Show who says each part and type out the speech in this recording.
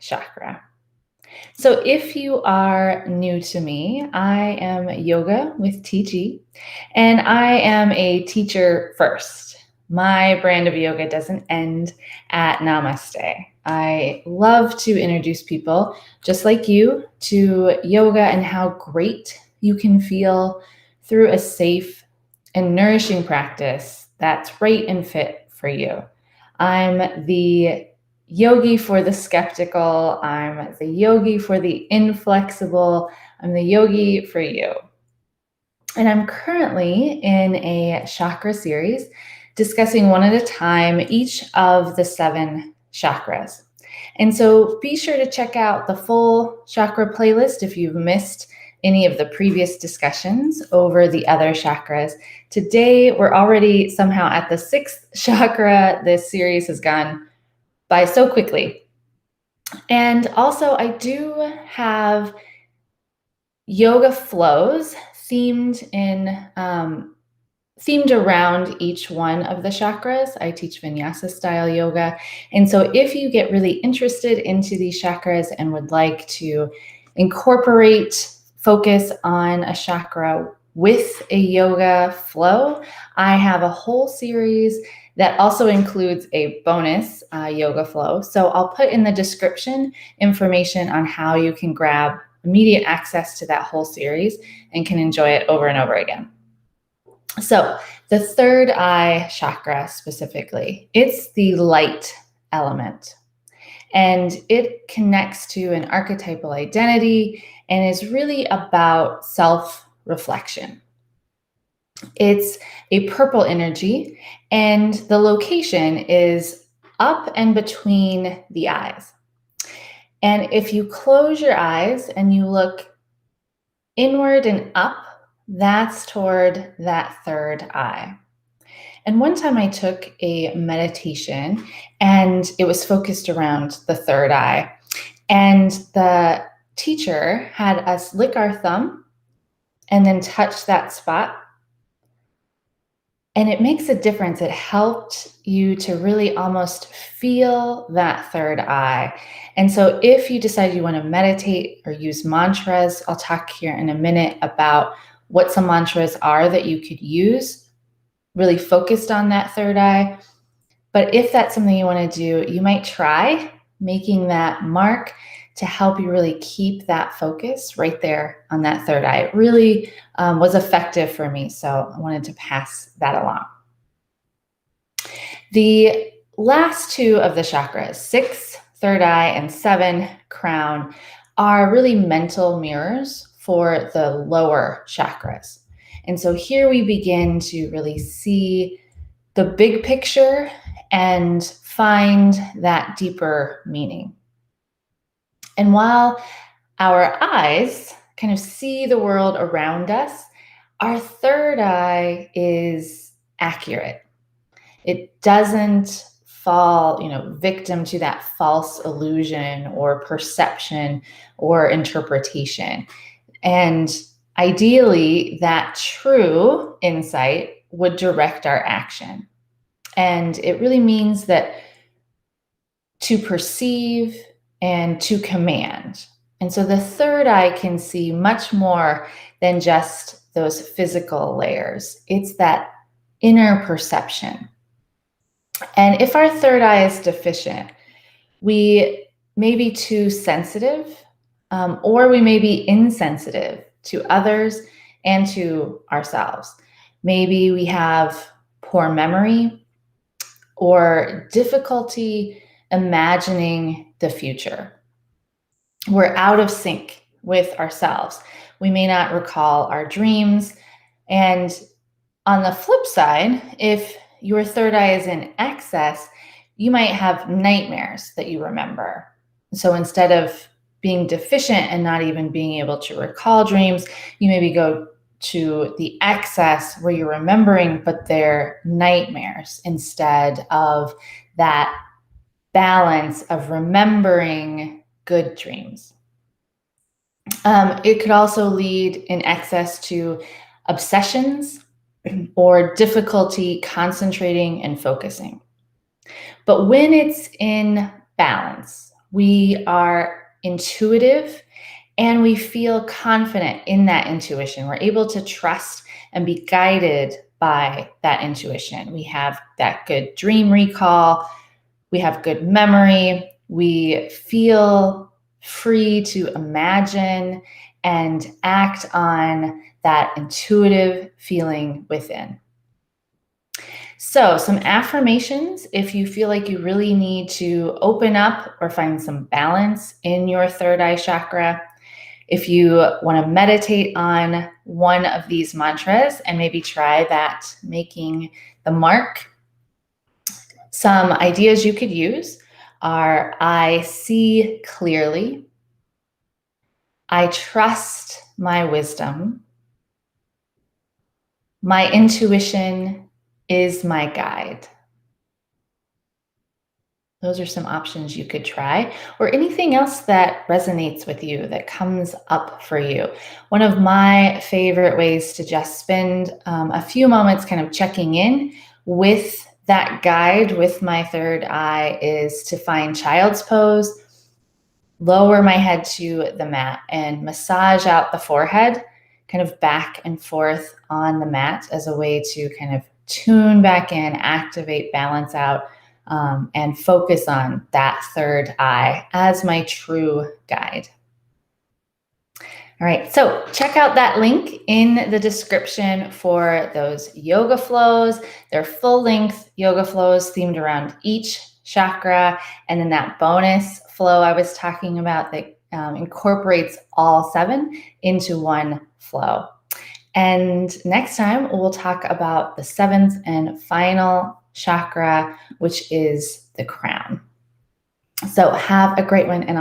Speaker 1: chakra. So if you are new to me, I am Yoga with TG, and I am a teacher first. My brand of yoga doesn't end at Namaste. I love to introduce people, just like you, to yoga and how great you can feel through a safe and nourishing practice that's right and fit for you. I'm the yogi for the skeptical. I'm the yogi for the inflexible. I'm the yogi for you. And I'm currently in a chakra series discussing one at a time each of the 7 chakras. And so be sure to check out the full chakra playlist if you've missed any of the previous discussions over the other chakras. Today, we're already somehow at the 6th chakra. This series has gone by so quickly. And also, I do have yoga flows themed around each one of the chakras. I teach vinyasa style yoga. And so if you get really interested into these chakras and would like to incorporate focus on a chakra with a yoga flow, I have a whole series that also includes a bonus yoga flow. So I'll put in the description information on how you can grab immediate access to that whole series and can enjoy it over and over again. So the third eye chakra specifically, it's the light element. And it connects to an archetypal identity and is really about self-reflection. It's a purple energy, and the location is up and between the eyes. And if you close your eyes and you look inward and up, that's toward that third eye. And one time I took a meditation and it was focused around the third eye. And the teacher had us lick our thumb and then touch that spot. And it makes a difference. It helped you to really almost feel that third eye. And so if you decide you want to meditate or use mantras, I'll talk here in a minute about what some mantras are that you could use, really focused on that third eye. But if that's something you want to do, you might try making that mark to help you really keep that focus right there on that third eye. It really was effective for me, so I wanted to pass that along. The last 2 of the chakras, 6, third eye, and 7, crown, are really mental mirrors for the lower chakras. And so here we begin to really see the big picture and find that deeper meaning. And while our eyes kind of see the world around us, our third eye is accurate. It doesn't fall, victim to that false illusion or perception or interpretation. And ideally, that true insight would direct our action. And it really means that to perceive and to command. And so the third eye can see much more than just those physical layers. It's that inner perception. And if our third eye is deficient, we may be too sensitive, or we may be insensitive to others and to ourselves. Maybe we have poor memory or difficulty imagining the future. We're out of sync with ourselves. We may not recall our dreams. And on the flip side, if your third eye is in excess, you might have nightmares that you remember. So instead of being deficient and not even being able to recall dreams, you maybe go to the excess where you're remembering, but they're nightmares instead of that balance of remembering good dreams. It could also lead in excess to obsessions or difficulty concentrating and focusing. But when it's in balance, We are intuitive and we feel confident in that intuition. We're able to trust and be guided by that intuition. We have that good dream recall. We have good memory. We feel free to imagine and act on that intuitive feeling within. So, some affirmations if you feel like you really need to open up or find some balance in your third eye chakra. If you want to meditate on one of these mantras and maybe try that, making the mark, some ideas you could use are: I see clearly, I trust my wisdom, my intuition is my guide. Those are some options you could try, or anything else that resonates with you, that comes up for you. One of my favorite ways to just spend a few moments kind of checking in with that guide with my third eye is to find child's pose, lower my head to the mat, and massage out the forehead, kind of back and forth on the mat as a way to kind of tune back in, activate, balance out, and focus on that third eye as my true guide. All right, so check out that link in the description for those yoga flows. They're full-length yoga flows themed around each chakra, and then that bonus flow I was talking about that incorporates all 7 into one flow. And next time we'll talk about the 7th and final chakra, which is the crown. So have a great one, and I'll